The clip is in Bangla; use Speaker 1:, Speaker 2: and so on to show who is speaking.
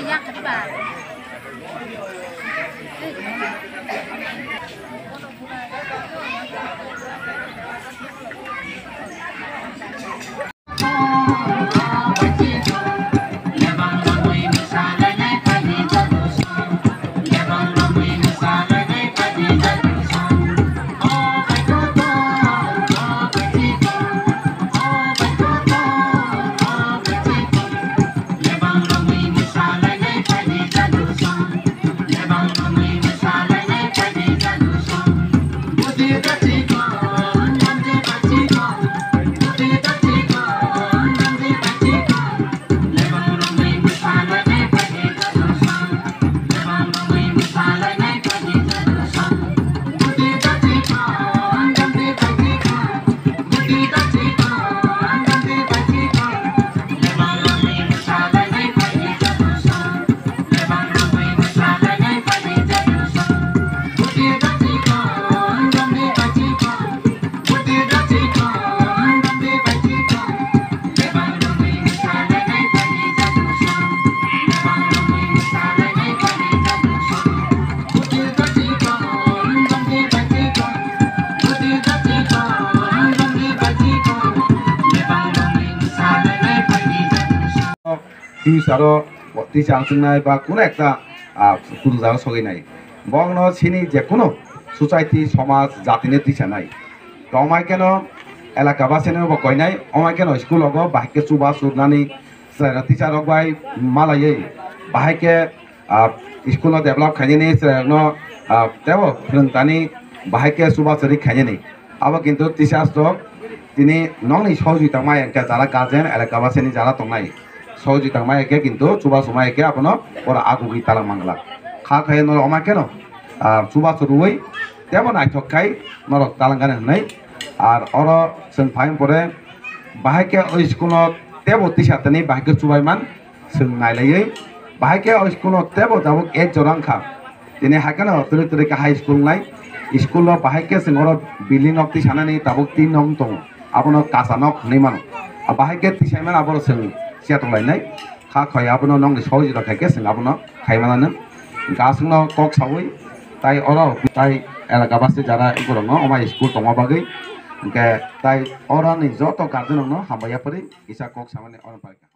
Speaker 1: nhắc các bạn.
Speaker 2: ফিউচারও টিচার নাই বা কোনো একটা সুযোগ সগে নাই বংন চিনি যে কোনো সোসাইটি সমাজ জাতিনে টিচার নাই তো আমায় কেন এলাকা বা সেনে কয় নাই আমায় কেন স্কুল হব বাহিকে চুবা চুরনানি টিচার হবাই মালাयै বাহিকে স্কুল ডেভেলপ খাইনি তেও ফিরতানি বাহিকে চুবা চুরি খাইনি আবার কিন্তু টিচার্স তিনি নংনি সহযোগিতা মাই যারা গার্জেন এলাকা বা সেনি যারা তংনাই সহযোগিতা মাইকে কিন্তু চুবা সুমাইকে আপনার ওরা আগুগি তালা মাংলা খা খাই নর অমা কেন চুবা চুরুই তেমন আইথক খাই নরক তালাঙ্গানে হনাই আর অর जों ফাইন পরে বাহাইকে ওই স্কুলত তেব টিচারনি বাহাইকে চুবাইমান जों নাইলাयै বাহাইকে ওই স্কুলত তেব যাবক এক জরাংখা তিনি হাকেন তুলি তুলিকে হাই স্কুল নাই স্কুল বাহাইকে जों অর বিল্ডিং অফ টিচারনি তাবক 3 নং দं আপনার কাসানক হনিমান বাহাইকে টিচারমান আবার जों সিয়াতলাইনাই খা খাই আপনার নংনি সহযোগিতা খাইকে जों আপনার খাইমানানো গাছনো কক সাউই তাই অর তাই এলাকাবাসী যারা এগুলো অমা স্কুল দঙা বাগৈ তাই অরানি যত গার্জেন হামাইয়া পরি ইসা কক সামানে অরপাইকা